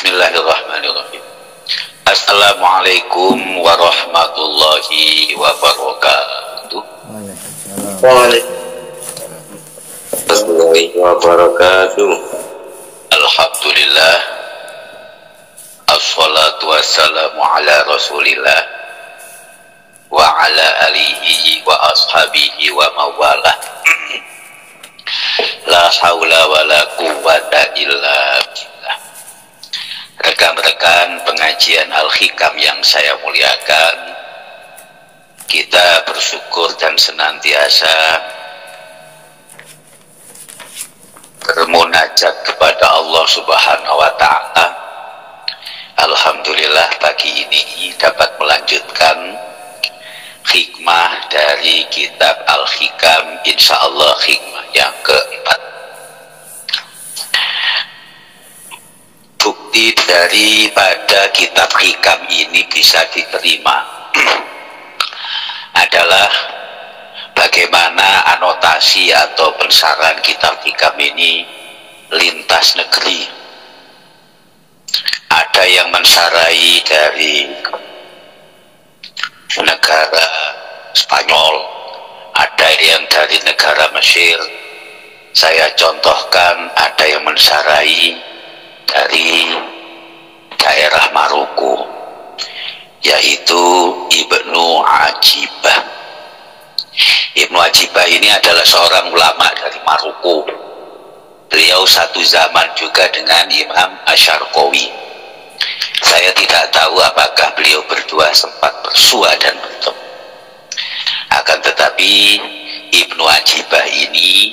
Bismillahirrahmanirrahim. Assalamualaikum warahmatullahi wabarakatuh. Waalaikumsalam wabarakatuh. Alhamdulillah. Assalatu wassalamu ala rasulillah wa ala alihi wa ashabihi wa mawalah. La haula wa la quwwata illa billah. Rekan-rekan pengajian Al-Hikam yang saya muliakan, kita bersyukur dan senantiasa bermunajat kepada Allah Subhanahu wa Ta'ala. Alhamdulillah pagi ini dapat melanjutkan hikmah dari kitab Al-Hikam, insyaallah hikmah yang keempat. Bukti daripada kitab Hikam ini bisa diterima adalah bagaimana anotasi atau pensaran kitab Hikam ini lintas negeri. Ada yang mensarai dari negara Spanyol, ada yang dari negara Mesir. Saya contohkan, ada yang mensarai dari daerah Maroko, yaitu Ibnu Ajibah. Ibnu Ajibah ini adalah seorang ulama dari Maroko. Beliau satu zaman juga dengan Imam Asy-Syarqawi. Saya tidak tahu apakah beliau berdua sempat bersua dan bertemu. Akan tetapi Ibnu Ajibah ini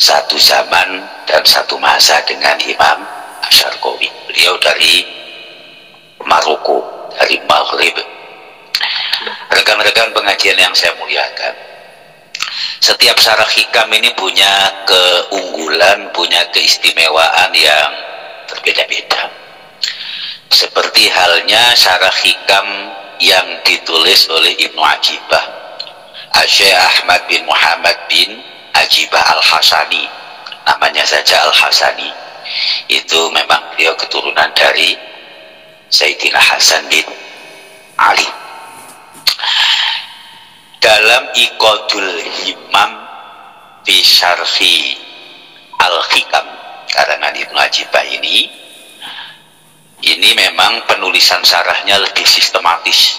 satu zaman dan satu masa dengan Imam Asy-Syarqawi. Beliau dari Maroko, dari Maghrib. Rekan-rekan pengajian yang saya muliakan, setiap syarah Hikam ini punya keunggulan, punya keistimewaan yang berbeda-beda. Seperti halnya syarah Hikam yang ditulis oleh Ibnu Ajibah, Syekh Ahmad bin Muhammad bin Ajibah Al-Hasani, namanya saja Al-Hasani. Itu memang beliau keturunan dari Sayyidina Hasan bin Ali. Dalam Iqadul Himam fi Syarhi Al-Hikam karangan Ibnu Ajibah ini memang penulisan syarahnya lebih sistematis.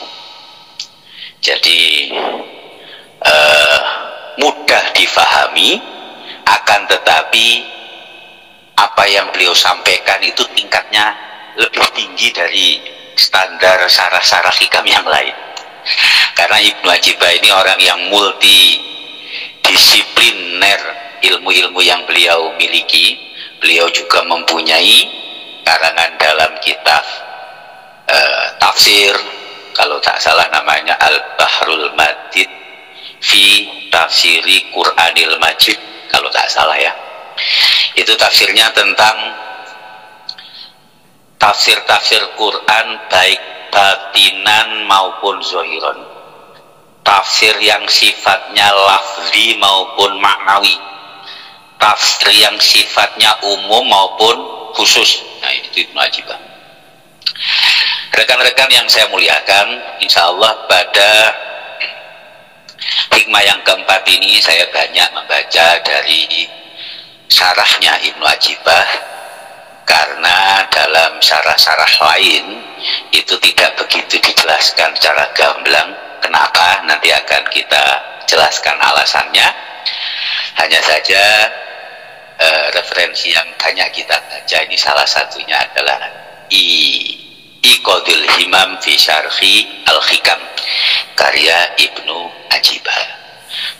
Jadi mudah difahami, akan tetapi apa yang beliau sampaikan itu tingkatnya lebih tinggi dari standar syarah-syarah Hikam yang lain. Karena Ibnu Ajibah ini orang yang multidisipliner ilmu-ilmu yang beliau miliki. Beliau juga mempunyai karangan dalam kitab tafsir, kalau tak salah namanya Al-Bahrul Madid fi Tafsiri Qur'anil Majid, kalau tak salah ya. Itu tafsirnya tentang tafsir-tafsir Quran baik batinan maupun zohiron, tafsir yang sifatnya lafzi maupun maknawi, tafsir yang sifatnya umum maupun khusus. Nah, itu Ibnu Ajibah. Rekan-rekan yang saya muliakan, insya Allah pada hikmah yang keempat ini saya banyak membaca dari syarahnya Ibnu Ajibah, karena dalam syarah-syarah lain itu tidak begitu dijelaskan secara gamblang. Kenapa? Nanti akan kita jelaskan alasannya. Hanya saja referensi yang banyak kita baca ini salah satunya adalah Iqadul Himam fi Syarhi Al-Hikam karya Ibnu Ajibah.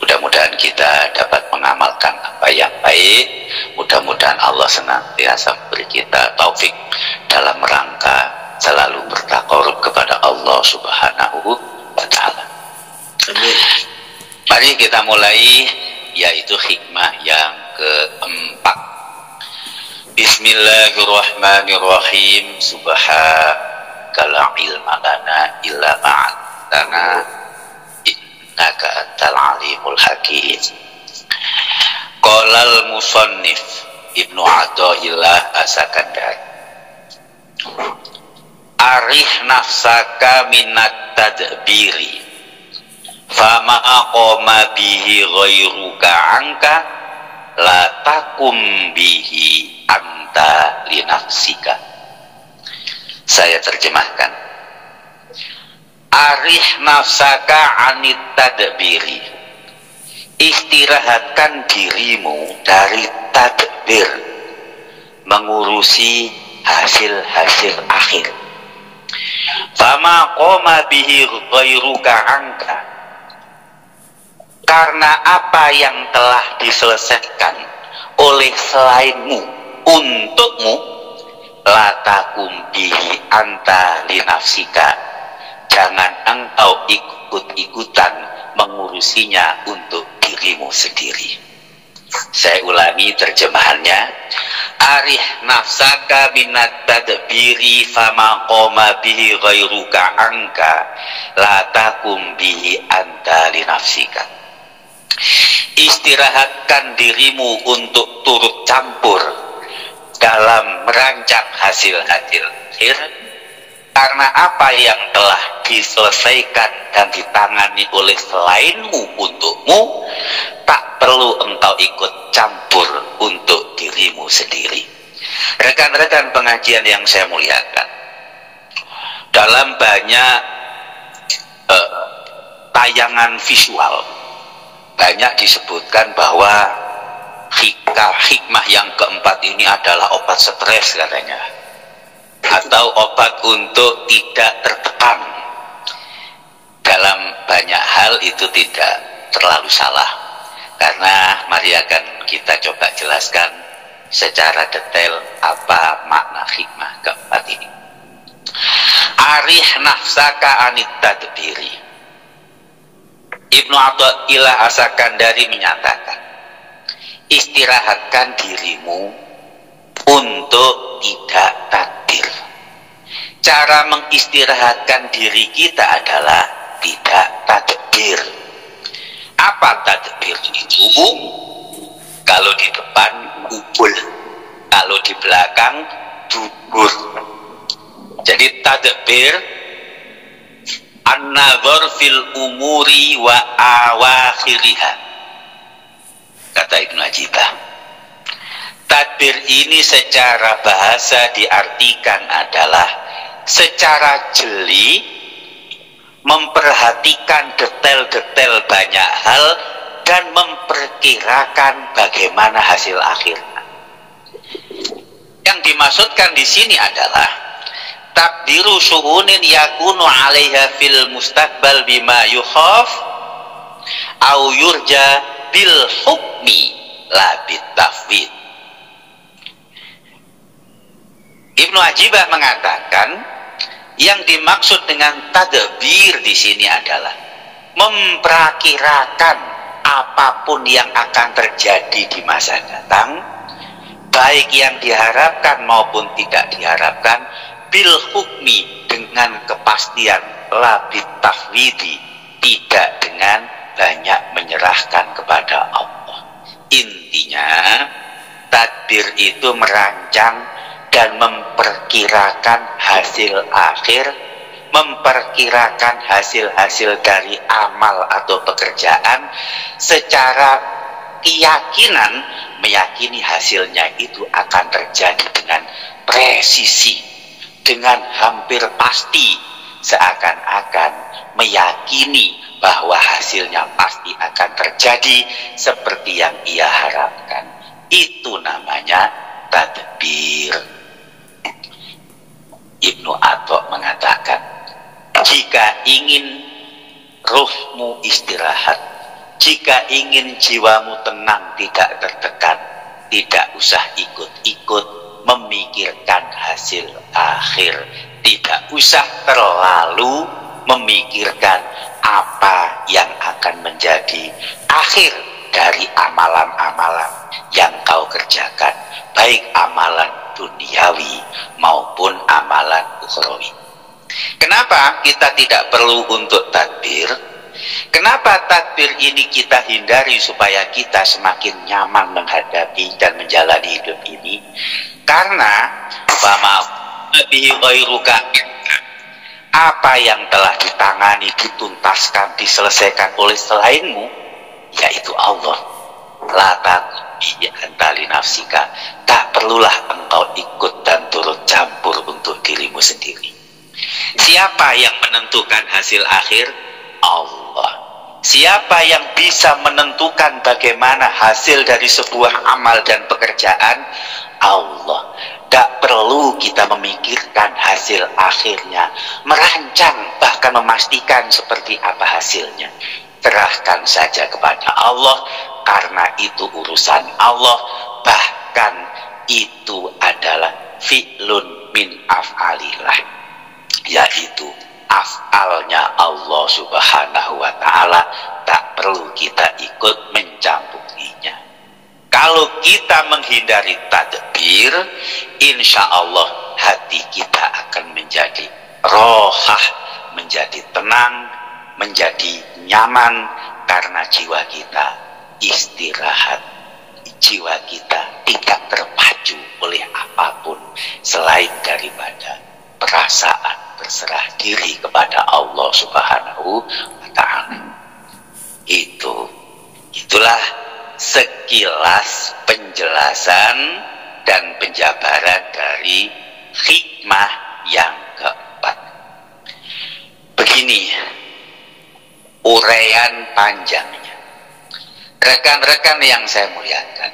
Mudah-mudahan kita dapat mengamalkan apa yang baik. Mudah-mudahan Allah senantiasa memberi kita taufik dalam rangka selalu bertakarub kepada Allah Subhanahu wa Ta'ala. Mari kita mulai, yaitu hikmah yang keempat. Bismillahirrahmanirrahim. Subhanaka la ilma lana illa ma'allamtana innaka antal alimul hakim. Qalal musannif Ibnu Athaillah As-Sakandari arih nafsaka minat tadbiri fama qoma bihi ghairuka angka la takum bihi anta linafsika. Saya terjemahkan, arih nafsaka anit tadbiri, istirahatkan dirimu dari tadbir, mengurusi hasil-hasil akhir. Fama qoma bihi ghairuka angka, karena apa yang telah diselesaikan oleh selainmu untukmu, la takum bihi anta linafsika, jangan engkau ikut-ikutan mengurusinya untuk dirimu sendiri. Saya ulangi terjemahannya, arih nafsaka minat tadbiri fama qoma bihi ghairuka angka la takum bihi anta linafsika. Istirahatkan dirimu untuk turut campur dalam merancang hasil-hasil akhir, karena apa yang telah diselesaikan dan ditangani oleh selainmu untukmu, tak perlu engkau ikut campur untuk dirimu sendiri. Rekan-rekan pengajian yang saya muliakan, dalam banyak tayangan visual banyak disebutkan bahwa hikmah yang keempat ini adalah obat stres katanya, atau obat untuk tidak tertekan. Dalam banyak hal itu tidak terlalu salah, karena mari akan kita coba jelaskan secara detail apa makna hikmah keempat ini. Arih nafsaka anit tadbiri. Ibnu Athaillah As-Sakandari menyatakan, istirahatkan dirimu untuk tidak tadbir. Cara mengistirahatkan diri kita adalah tidak tadbir. Apa tadbir itu? Kalau di depan ubul, kalau di belakang dubur. Jadi tadbir an-nazar fil umuri wa awakhiriha, kata Ibnu Ajibah. Tadbir ini secara bahasa diartikan adalah secara jeli memperhatikan detail-detail banyak hal dan memperkirakan bagaimana hasil akhirnya. Yang dimaksudkan di sini adalah takdiru syuhunin yakunu alaiha fil mustaqbal bima yukhaf au yurja bil hukmi la bit tafwid. Ibnu Ajibah mengatakan, yang dimaksud dengan tadbir di sini adalah memperkirakan apapun yang akan terjadi di masa datang, baik yang diharapkan maupun tidak diharapkan, bil hukmi, dengan kepastian, la bit tafwidi, tidak dengan banyak menyerahkan kepada Allah. Intinya tadbir itu merancang dan memperkirakan hasil akhir, memperkirakan hasil-hasil dari amal atau pekerjaan secara keyakinan, meyakini hasilnya itu akan terjadi dengan presisi, dengan hampir pasti, seakan-akan meyakini bahwa hasilnya pasti akan terjadi seperti yang ia harapkan. Itu namanya tadbir. Ibnu Atha mengatakan, jika ingin ruhmu istirahat, jika ingin jiwamu tenang, tidak tertekan, tidak usah ikut-ikut memikirkan hasil akhir, tidak usah terlalu memikirkan apa yang akan menjadi akhir dari amalan-amalan yang kau kerjakan, baik amalan duniawi maupun amalan ukhrawi. Kenapa kita tidak perlu untuk tadbir? Kenapa tadbir ini kita hindari supaya kita semakin nyaman menghadapi dan menjalani hidup ini? Karena fama bihi ghairuka, Apa yang telah ditangani, dituntaskan, diselesaikan oleh selainmu, yaitu Allah. La taqbi anta li nafsika. Tak perlulah engkau ikut dan turut campur untuk dirimu sendiri. Siapa yang menentukan hasil akhir? Allah. Siapa yang bisa menentukan bagaimana hasil dari sebuah amal dan pekerjaan? Allah. Tak perlu kita memikirkan hasil akhirnya, merancang bahkan memastikan seperti apa hasilnya. Serahkan saja kepada Allah, karena itu urusan Allah. Bahkan itu adalah fi'lun min af'alillah, yaitu af'alnya Allah subhanahu wa ta'ala. Tak perlu kita ikut mencampurinya. Kalau kita menghindari tadbir, insya Allah hati kita akan menjadi rohah, menjadi tenang, menjadi nyaman, karena jiwa kita istirahat. Jiwa kita tidak terpacu oleh apapun selain daripada perasaan berserah diri kepada Allah subhanahu wa ta'ala. Itulah sekilas penjelasan dan penjabaran dari hikmah yang keempat. Begini uraian panjangnya. Rekan-rekan yang saya muliakan,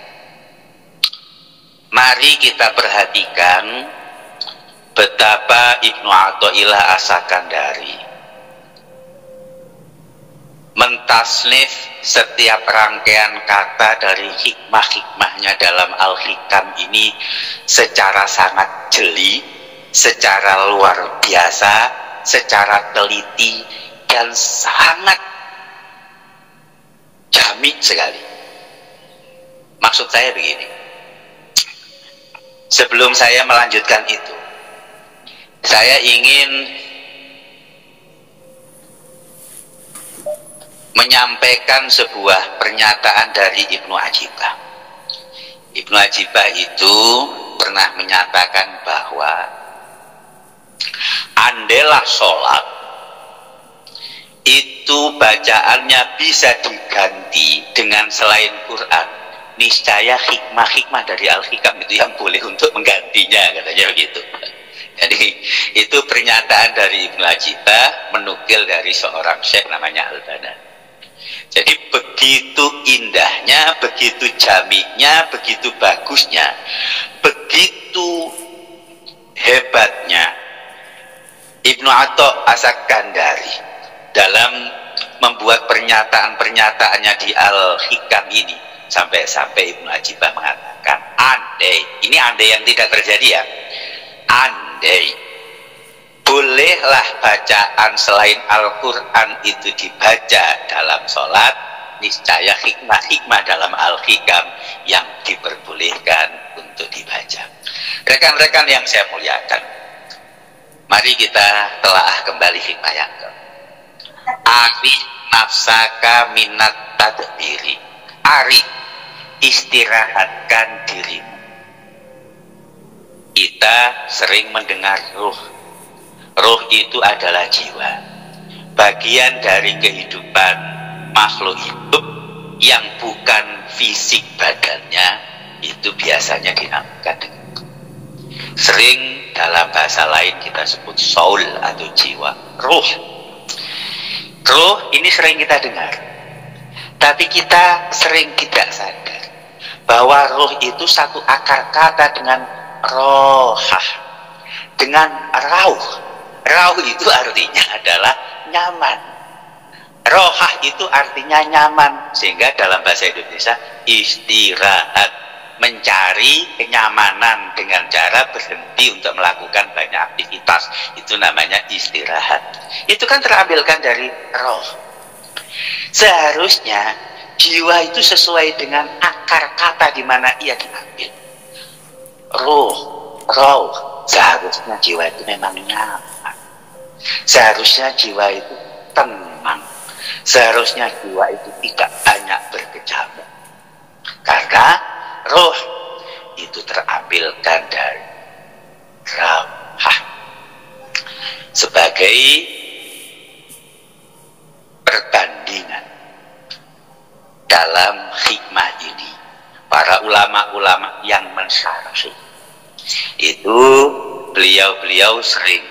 mari kita perhatikan betapa Ibnu Athaillah As-Sakandari mentasnif setiap rangkaian kata dari hikmah-hikmahnya dalam Al-Hikam ini secara sangat jeli, secara luar biasa, secara teliti, dan sangat jamik sekali. Maksud saya begini, sebelum saya melanjutkan itu, saya ingin menyampaikan sebuah pernyataan dari Ibnu Ajibah. Ibnu Ajibah itu pernah menyatakan bahwa andailah sholat itu bacaannya bisa diganti dengan selain Quran, niscaya hikmah-hikmah dari Al-Hikam itu yang boleh untuk menggantinya, katanya begitu. Jadi itu pernyataan dari Ibnu Ajibah menukil dari seorang syekh namanya Al-Bana. Jadi begitu indahnya, begitu jamiknya, begitu bagusnya, begitu hebatnya Ibnu Athaillah As-Sakandari dalam membuat pernyataan-pernyataannya di Al-Hikam ini, sampai-sampai Ibnu Ajibah mengatakan, ini andai yang tidak terjadi ya, andai bolehlah bacaan selain Al-Quran itu dibaca dalam sholat, niscaya hikmah-hikmah dalam Al-Hikam yang diperbolehkan untuk dibaca. Rekan-rekan yang saya muliakan, mari kita telaah kembali hikmah yang ke Arif nafsaka minat tadbiri. Arif, istirahatkan dirimu. Kita sering mendengar ruh. Ruh itu adalah jiwa, bagian dari kehidupan makhluk hidup yang bukan fisik badannya, itu biasanya dinamakan dengan sering dalam bahasa lain kita sebut soul atau jiwa, ruh. Ruh ini sering kita dengar, tapi kita sering tidak sadar bahwa ruh itu satu akar kata dengan rohah, dengan rauh. Rauh itu artinya adalah nyaman. Rohah itu artinya nyaman. Sehingga dalam bahasa Indonesia istirahat, mencari kenyamanan dengan cara berhenti untuk melakukan banyak aktivitas, itu namanya istirahat. Itu kan terambilkan dari roh. Seharusnya jiwa itu sesuai dengan akar kata di mana ia diambil. Roh, seharusnya jiwa itu memang nyaman. Seharusnya jiwa itu tenang. Seharusnya jiwa itu tidak banyak berkecamuk. Karena roh itu terambilkan dari rauhah. Sebagai sebagai perbandingan dalam hikmah ini. Para ulama-ulama yang mensyarahi itu beliau-beliau sering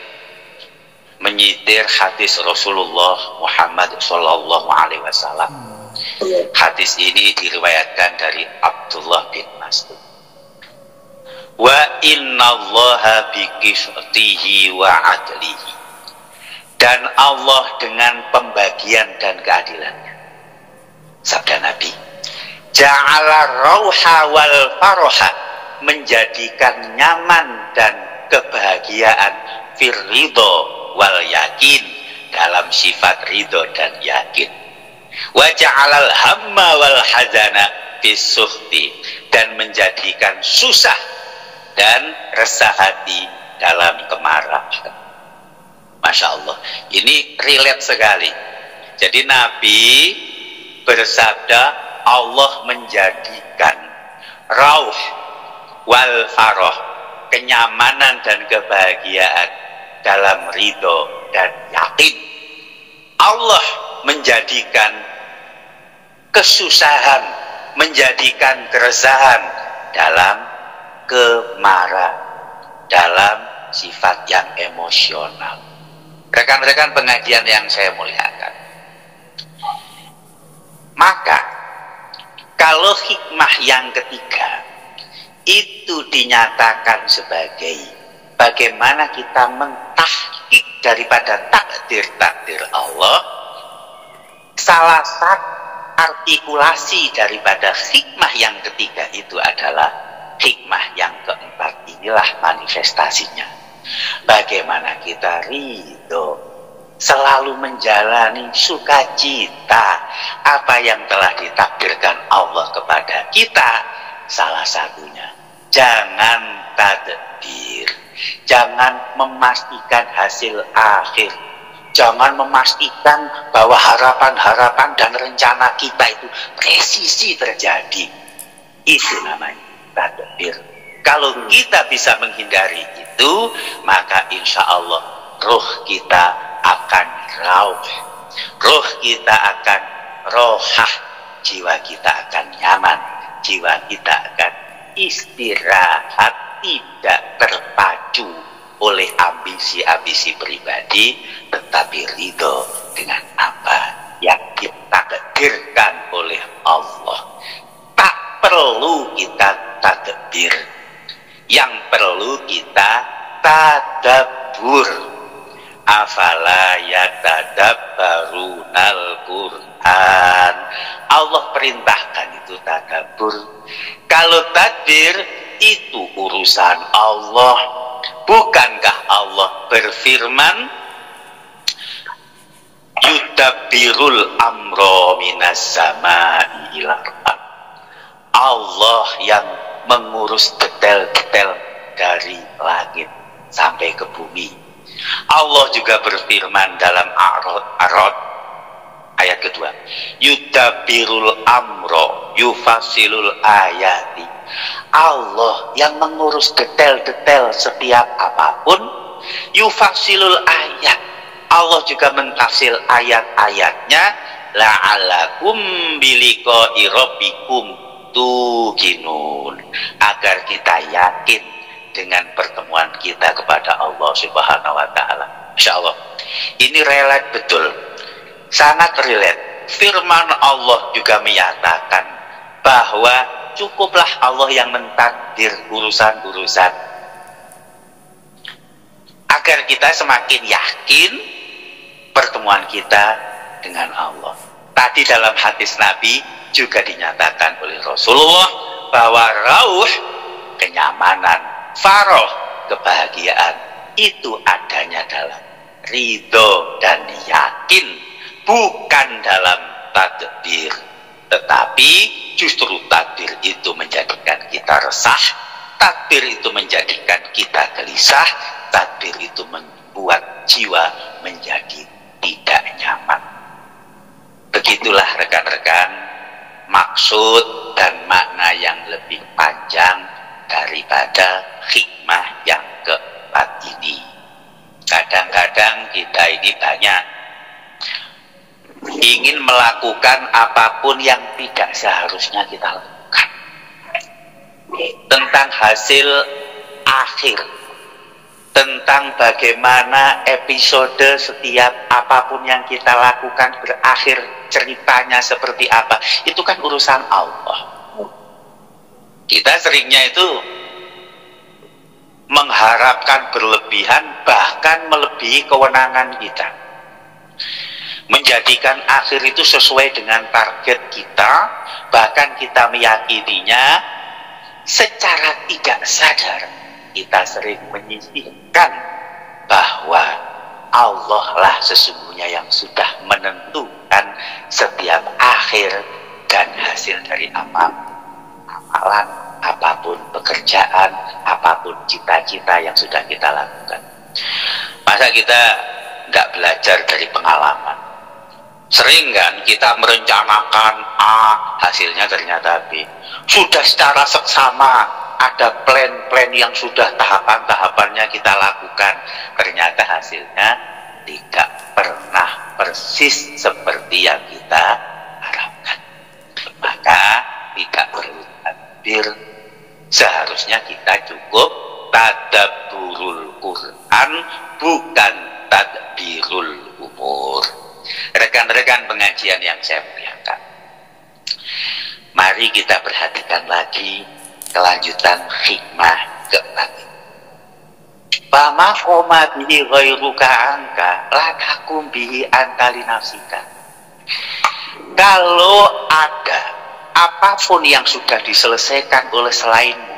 menyitir hadis Rasulullah Muhammad Sallallahu Alaihi Wasallam. Hadis ini diriwayatkan dari Abdullah bin Mas'ud. Wa innallaha biqisatihi wa adlihi. Dan Allah dengan pembagian dan keadilannya. Sabda Nabi, ja'ala rauha wal faroha, menjadikan nyaman dan kebahagiaan fir ridho wal yakin, dalam sifat ridho dan yakin. Wa ja'alal hamma wal hazana bisuhti, dan menjadikan susah dan resah hati dalam kemarahan. Masya Allah, ini relate sekali. Jadi Nabi bersabda, Allah menjadikan rauh wal faroh, kenyamanan dan kebahagiaan dalam ridho dan yakin. Allah menjadikan kesusahan, menjadikan keresahan dalam kemarahan, dalam sifat yang emosional. Rekan-rekan pengajian yang saya muliakan, maka kalau hikmah yang ketiga itu dinyatakan sebagai bagaimana kita mentahqiq daripada takdir-takdir Allah, salah satu artikulasi daripada hikmah yang ketiga itu adalah hikmah yang keempat. Inilah manifestasinya. Bagaimana kita ridho, selalu menjalani sukacita apa yang telah ditakdirkan Allah kepada kita. Salah satunya, jangan tadbir, jangan memastikan hasil akhir, jangan memastikan bahwa harapan-harapan dan rencana kita itu presisi terjadi. Itu namanya tadbir. Kalau kita bisa menghindari itu, maka insya Allah ruh kita akan rauh, ruh kita akan rohah, jiwa kita akan nyaman, jiwa kita akan istirahat, tidak terpacu oleh ambisi-ambisi pribadi, tetapi ridho dengan apa yang ditakdirkan oleh Allah. Tak perlu kita tadbir, yang perlu kita tadabbur. Afala yatadabbarunal Qur'an. Allah perintahkan itu tadabbur. Kalau tadbir itu urusan Allah. Bukankah Allah berfirman, yudabbirul amro minas samai ilal ardh. Allah yang mengurus detail-detail dari langit sampai ke bumi. Allah juga berfirman dalam A'rad ayat kedua, yudabbirul amro yufasilul ayati. Allah yang mengurus detail-detail setiap apapun, yufasilul ayat. Allah juga mentafsir ayat-ayatnya, la'alakum biliqa'i rabbikum tuqinun, agar kita yakin dengan pertemuan kita kepada Allah Subhanahu wa taala. Insyaallah. Ini relate betul. Sangat relate. Firman Allah juga menyatakan bahwa cukuplah Allah yang mentakdir urusan-urusan, agar kita semakin yakin pertemuan kita dengan Allah. Tadi dalam hadis Nabi juga dinyatakan oleh Rasulullah bahwa rauh, kenyamanan, faroh, kebahagiaan itu adanya dalam ridho dan yakin, bukan dalam tadbir. Tetapi justru takdir itu menjadikan kita resah, takdir itu menjadikan kita gelisah, takdir itu membuat jiwa menjadi tidak nyaman. Begitulah rekan-rekan maksud dan makna yang lebih panjang daripada hikmah yang keempat ini. Kadang-kadang kita ini banyak. Ingin melakukan apapun yang tidak seharusnya kita lakukan. Tentang hasil akhir. Tentang bagaimana episode setiap apapun yang kita lakukan berakhir, ceritanya seperti apa. Itu kan urusan Allah. Kita seringnya itu mengharapkan berlebihan, bahkan melebihi kewenangan kita. Menjadikan akhir itu sesuai dengan target kita, bahkan kita meyakininya secara tidak sadar. Kita sering menyisihkan bahwa Allah lah sesungguhnya yang sudah menentukan setiap akhir dan hasil dari amalan, apapun pekerjaan, apapun cita-cita yang sudah kita lakukan. Masa kita nggak belajar dari pengalaman? Sering kan kita merencanakan A, hasilnya ternyata B. Sudah secara seksama ada plan-plan yang sudah tahapan-tahapannya kita lakukan, ternyata hasilnya tidak pernah persis seperti yang kita harapkan. Maka tidak perlu takbir, seharusnya kita cukup tadabburul Quran, bukan tadbirul umur. Rekan-rekan pengajian yang saya muliakan, mari kita perhatikan lagi kelanjutan hikmah keempat. Fama qoma bihi ghairuka angka la takum bihi anta li nafsika. Kalau ada apapun yang sudah diselesaikan oleh selainmu,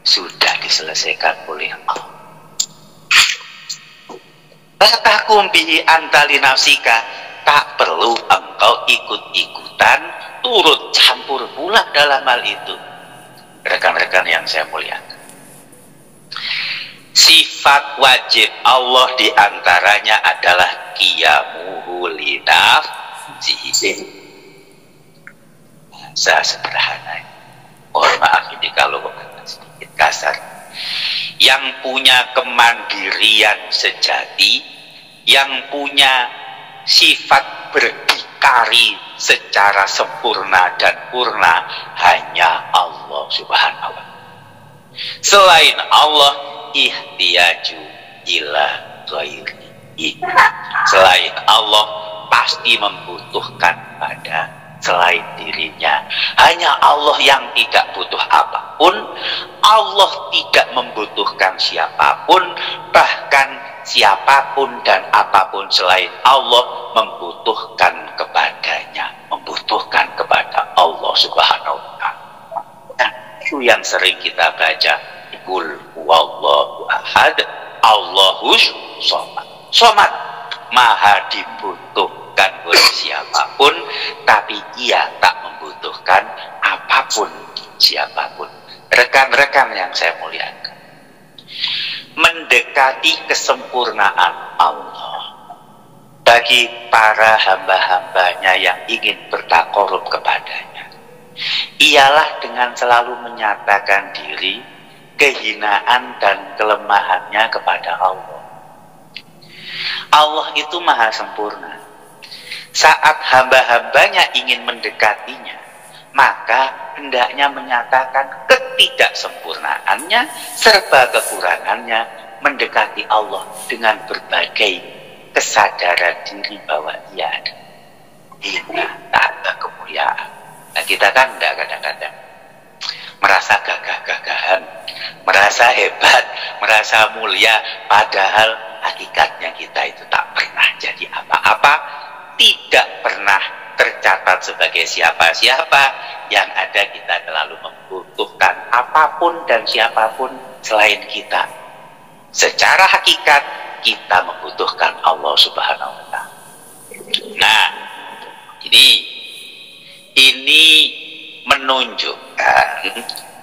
sudah diselesaikan oleh Allah. La takum bihi anta li nafsika, tak perlu engkau ikut-ikutan turut campur pula dalam hal itu. Rekan-rekan yang saya muliakan, sifat wajib Allah diantaranya adalah qiyamuhu li nafsihi. Bahasa sederhana, mohon maaf ini kalau sedikit kasar. Yang punya kemandirian sejati, yang punya sifat berdikari secara sempurna dan purna, hanya Allah Subhanahu wa ta'ala. Selain Allah, ihtiyaju ila ghairihi. Selain Allah pasti membutuhkan pada selain dirinya. Hanya Allah yang tidak butuh apapun. Allah tidak membutuhkan siapapun, bahkan siapapun dan apapun selain Allah membutuhkan kepadanya, membutuhkan kepada Allah Subhanahu wa ta'ala. Nah, itu yang sering kita baca, Qul huwallahu ahad, Allahus somad. Somad, maha dibutuhkan oleh siapapun, tapi ia tak membutuhkan apapun siapapun. Rekan-rekan yang saya muliakan, mendekati kesempurnaan Allah bagi para hamba-hambanya yang ingin bertakorup kepadanya ialah dengan selalu menyatakan diri, kehinaan dan kelemahannya kepada Allah. Allah itu maha sempurna. Saat hamba-hambanya ingin mendekatinya, maka hendaknya menyatakan ketidaksempurnaannya serba kekurangannya, mendekati Allah dengan berbagai kesadaran diri bahwa ia ada hina, tak ada kemuliaan. Nah, kita kan enggak kadang-kadang merasa gagah-gagahan, merasa hebat, merasa mulia, padahal hakikatnya kita itu tak pernah jadi apa-apa, tidak pernah tercatat sebagai siapa-siapa. Yang ada kita selalu membutuhkan apapun dan siapapun selain kita. Secara hakikat kita membutuhkan Allah Subhanahu wa ta'ala. Nah, ini menunjukkan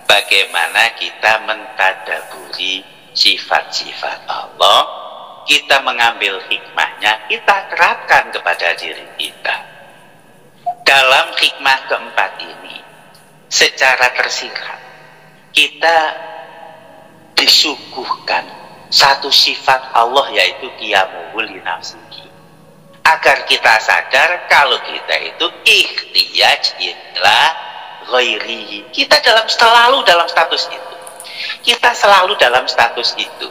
bagaimana kita mentadaburi sifat-sifat Allah, kita mengambil hikmahnya, kita terapkan kepada diri kita. Dalam hikmah keempat ini, secara tersirat kita disuguhkan satu sifat Allah yaitu qiyamuhu li nafsihi. Agar kita sadar kalau kita itu ikhtiyaj ila ghairihi. Kita selalu dalam status itu. Kita selalu dalam status itu.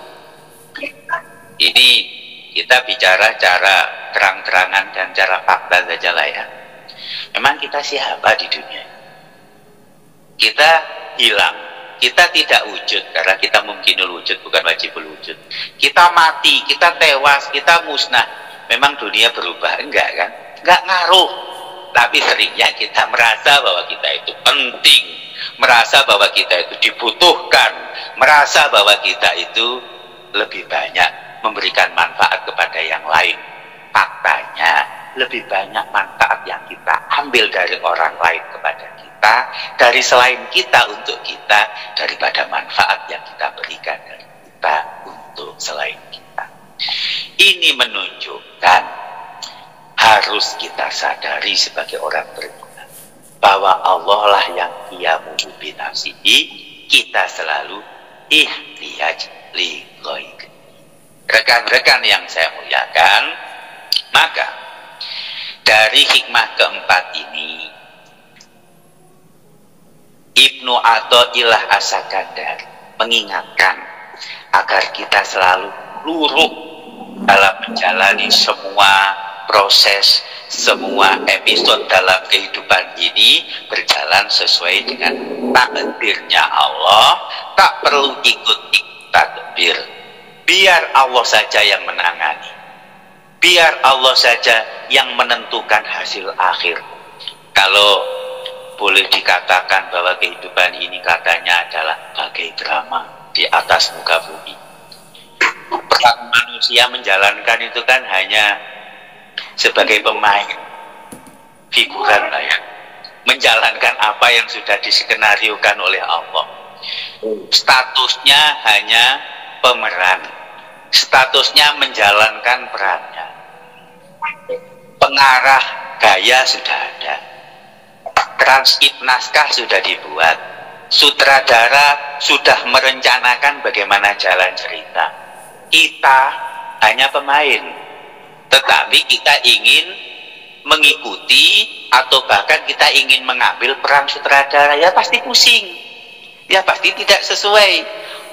Ini kita bicara cara terang-terangan dan cara fakta saja lah ya. Memang kita siapa di dunia? Kita hilang. Kita tidak wujud karena kita mungkinul wujud, bukan wajibul wujud. Kita mati, kita tewas, kita musnah. Memang dunia berubah? Enggak kan? Enggak ngaruh. Tapi seringnya kita merasa bahwa kita itu penting, merasa bahwa kita itu dibutuhkan, merasa bahwa kita itu lebih banyak memberikan manfaat kepada yang lain. Faktanya lebih banyak manfaat yang kita ambil dari orang lain kepada kita, dari selain kita untuk kita, daripada manfaat yang kita berikan dari kita untuk selain kita. Ini menunjukkan harus kita sadari sebagai orang beriman bahwa Allah lah yang qiyamuhu bi nafsihi, kita selalu ihtiyaj li ghairi. Rekan-rekan yang saya muliakan, maka dari hikmah keempat ini Ibnu Athaillah As-Sakandar mengingatkan agar kita selalu luruh dalam menjalani semua proses, semua episode dalam kehidupan ini berjalan sesuai dengan takdirnya Allah. Tak perlu ikut takdir. Biar Allah saja yang menangani. Biar Allah saja yang menentukan hasil akhir. Kalau boleh dikatakan bahwa kehidupan ini katanya adalah bagai drama di atas muka bumi. Peran manusia menjalankan itu kan hanya sebagai pemain, figuran lah ya. Menjalankan apa yang sudah diskenariokan oleh Allah. Statusnya hanya pemeran. Statusnya menjalankan perannya. Pengarah gaya sudah ada. Transkrip naskah sudah dibuat. Sutradara sudah merencanakan bagaimana jalan cerita. Kita hanya pemain. Tetapi kita ingin mengikuti atau bahkan kita ingin mengambil peran sutradara, ya pasti pusing. Ya pasti tidak sesuai.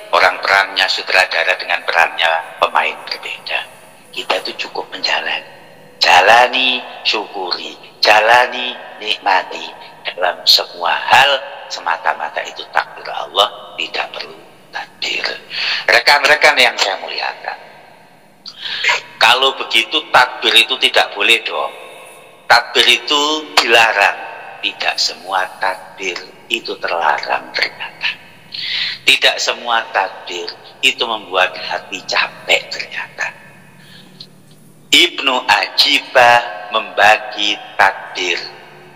Orang perannya sutradara dengan perannya pemain berbeda. Kita itu cukup menjalani. Jalani, syukuri. Jalani, nikmati. Dalam semua hal semata-mata itu takdir Allah, tidak perlu takdir. Rekan-rekan yang saya muliakan, kalau begitu takbir itu tidak boleh dong. Takbir itu dilarang. Tidak semua takbir itu terlarang ternyata. Tidak semua takbir itu membuat hati capek ternyata. Ibnu Ajibah membagi takbir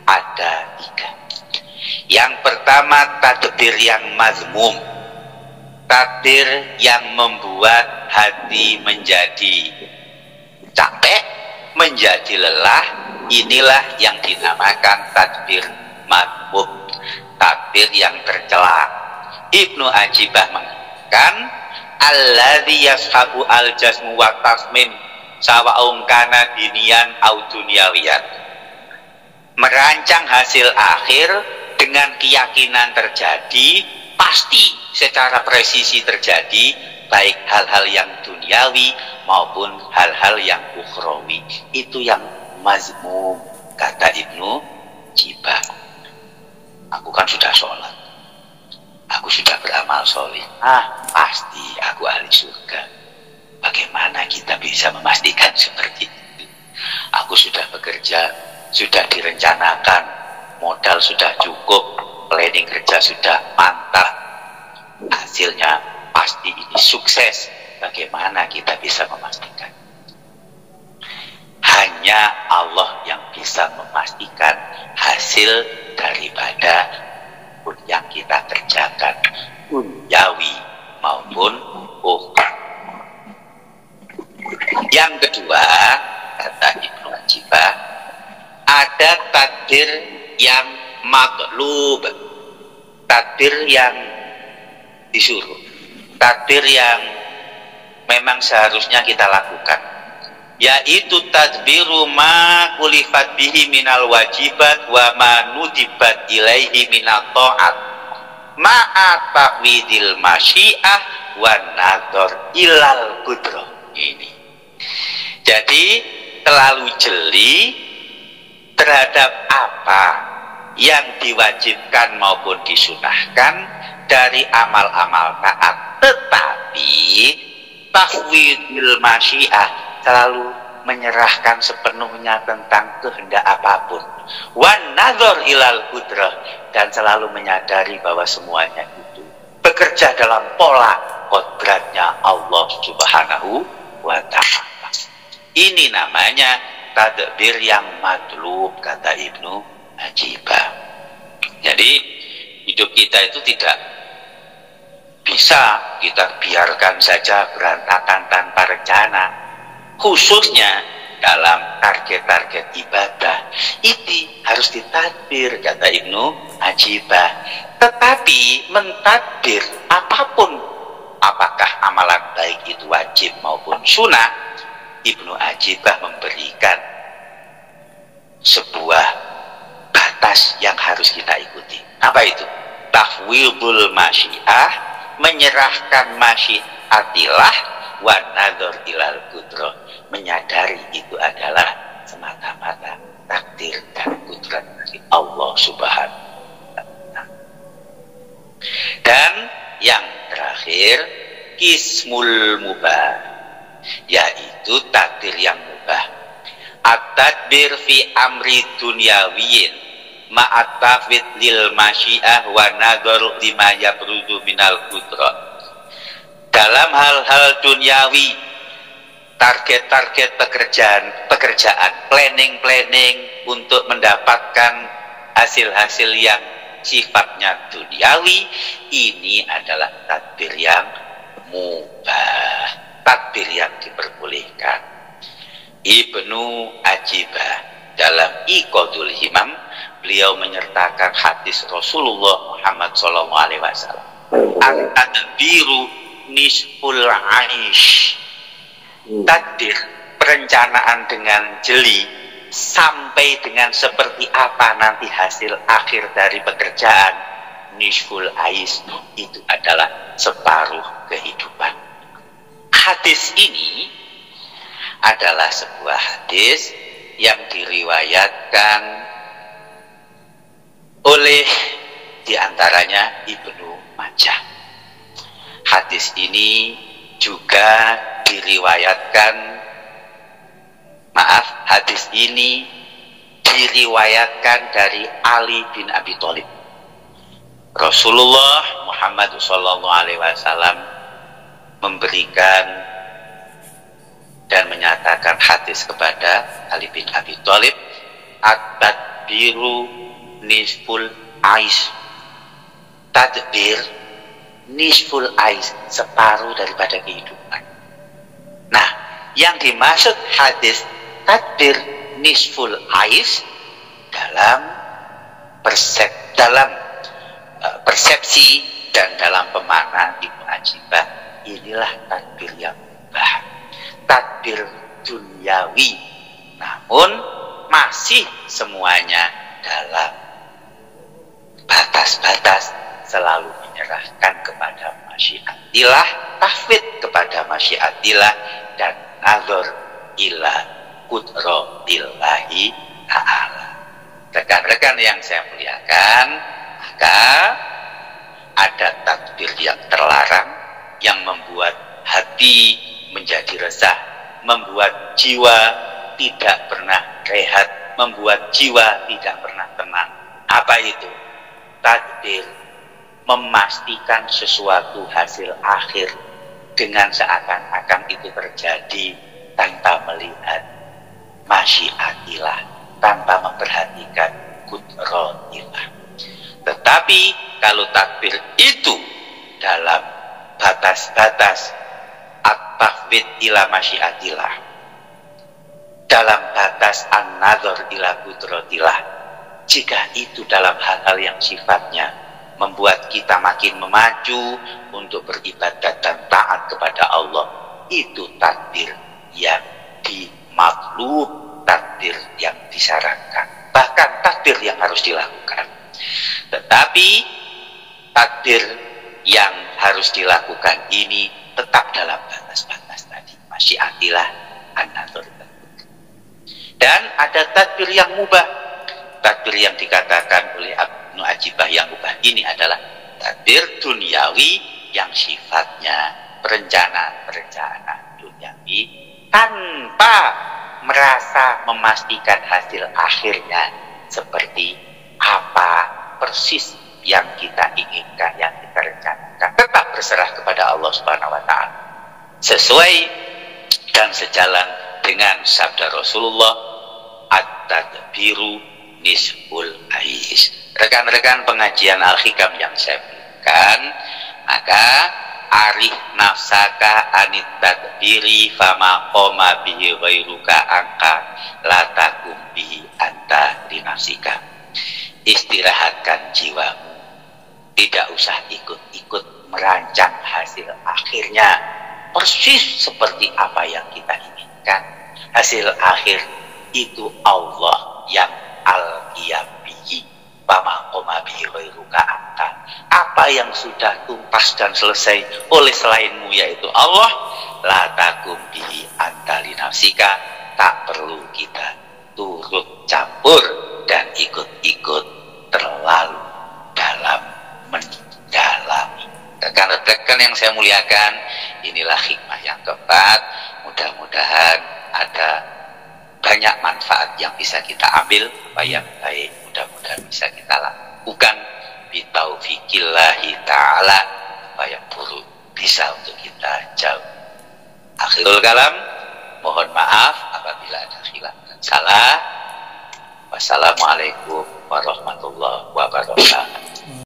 ada 3. Yang pertama takbir yang mazmum. Takbir yang membuat hati menjadi capek, menjadi lelah. Inilah yang dinamakan takbir madhmum, takbir yang tercela. Ibnu Ajibah mengatakan alladzi yashabu al-jazmu wa tasmim sawa'un kana dinian au dunyawiyan. Merancang hasil akhir dengan keyakinan terjadi, pasti secara presisi terjadi, baik hal-hal yang duniawi maupun hal-hal yang ukhrawi. Itu yang mazmum, kata Ibnu Ajibah. Aku kan sudah sholat, aku sudah beramal soleh, pasti aku ahli surga. Bagaimana kita bisa memastikan seperti itu? Aku sudah bekerja, sudah direncanakan, modal sudah cukup, planning kerja sudah mantap, hasilnya pasti ini sukses. Bagaimana kita bisa memastikan? Hanya Allah yang bisa memastikan hasil daripada yang kita kerjakan, duniawi maupun ukhrawi. Yang kedua, kata Ibnu Ajibah, ada takdir yang matlub, takdir yang disuruh, takdir yang memang seharusnya kita lakukan, yaitu tadbiru ma kulifat bihi minal wajibat wa ma nudibat ilaihi minal ta'at ma'at taqwidil masyiah wa nadhar ilal qudroh. Ini jadi terlalu jeli terhadap apa yang diwajibkan maupun disunahkan dari amal-amal taat, tetapi taqwidil masyiah selalu menyerahkan sepenuhnya tentang kehendak apapun, wan nadhar ilal qudrah, dan selalu menyadari bahwa semuanya itu bekerja dalam pola kodratnya Allah Subhanahu wa ta'ala. Ini namanya tadbir yang matlub, kata Ibnu Ajibah. Jadi hidup kita itu tidak bisa kita biarkan saja berantakan tanpa rencana, khususnya dalam target-target ibadah. Ini harus ditadbir, kata Ibnu Ajibah. Tetapi mentadbir apapun, apakah amalan baik itu wajib maupun sunnah, Ibnu Ajibah memberikan sebuah batas yang harus kita ikuti. Apa itu? Tafwidul masyiah, menyerahkan masyiatillah, wa nadhar ilal qudrah, menyadari itu adalah semata-mata takdir dan kudrat dari Allah Subhanahu wa ta'ala. Dan yang terakhir, kismul mubah, yaitu takdir yang mubah. At-tadbir fi amri dunyawiyin ma'at tafwid lil masyiah wa nadhar lima yabrudu minal qudrah. Dalam hal-hal duniawi, target-target pekerjaan, planning untuk mendapatkan hasil-hasil yang sifatnya duniawi, ini adalah tadbir yang mubah, tadbir yang diperbolehkan. Ibnu Ajibah dalam Iqadul Himam, beliau menyertakan hadis Rasulullah Muhammad SAW. At-tadbiru nisful aish. Takdir, perencanaan dengan jeli sampai dengan seperti apa nanti hasil akhir dari pekerjaan, nisful aish, itu adalah separuh kehidupan. Hadis ini adalah sebuah hadis yang diriwayatkan oleh diantaranya Ibnu Majah. Hadis ini juga hadis ini diriwayatkan dari Ali bin Abi Thalib. Rasulullah Muhammad SAW memberikan dan menyatakan hadis kepada Ali bin Abi Thalib, at-tadbiru nisful ais. Tadbir nisful ais, separuh daripada kehidupan. Nah, yang dimaksud hadis tadbir nisful ais dalam persepsi dan dalam pemaknaan Ibnu Ajibah, inilah tadbir yang mubah, tadbir duniawi, namun masih semuanya dalam batas-batas, selalu menyerahkan kepada masyiatillah, tafwid kepada masyiatillah, dan nazar ila qudratillahi ta'ala. Rekan-rekan yang saya muliakan, maka ada takdir yang terlarang yang membuat hati menjadi resah, membuat jiwa tidak pernah rehat, membuat jiwa tidak pernah tenang. Apa itu? Takdir memastikan sesuatu hasil akhir dengan seakan-akan itu terjadi tanpa melihat masyiatillah, tanpa memperhatikan qudratillah. Tetapi kalau takbir itu dalam batas-batas at-tafwid ila masyiatillah, dalam batas an-nazar ila qudratillah, jika itu dalam hal-hal yang sifatnya membuat kita makin memaju untuk beribadat dan taat kepada Allah, itu takdir yang dimaklub, takdir yang disarankan, bahkan takdir yang harus dilakukan. Tetapi takdir yang harus dilakukan ini tetap dalam batas-batas tadi, masyiatilah an-nadhar. Dan ada takdir yang mubah. Takdir yang dikatakan oleh Ibnu Ajibah yang mubah ini adalah takdir duniawi yang sifatnya perencanaan duniawi tanpa merasa memastikan hasil akhirnya seperti apa persis yang kita inginkan, yang kita rencanakan. Tetap berserah kepada Allah Subhanahu wa taala. Sesuai dan sejalan dengan sabda Rasulullah, at-tadbiru nisful ais. Rekan-rekan pengajian Al-Hikam yang saya berikan, maka arih nafsaka anit tadbiri fama qoma bihi ghairuka angka la takum bihi anta dinafsika. Istirahatkan jiwamu, tidak usah ikut-ikut merancang hasil akhirnya persis seperti apa yang kita inginkan. Hasil akhir itu Allah yang al-qiyabihi bama qoma bihi ghairuka anta. Apa yang sudah tuntas dan selesai oleh selainmu yaitu Allah, la takum bihi anta linafsika, tak perlu kita turut campur dan ikut-ikut terlalu dalam mendalami. Rekan-rekan yang saya muliakan, inilah hikmah yang keempat. Mudah-mudahan ada banyak manfaat yang bisa kita ambil, apa yang baik mudah-mudahan bisa kita lakukan bitaufiqillahi ta'ala, apa yang buruk bisa untuk kita jauh. Akhirul kalam, mohon maaf apabila ada khilaf dan salah. Wassalamualaikum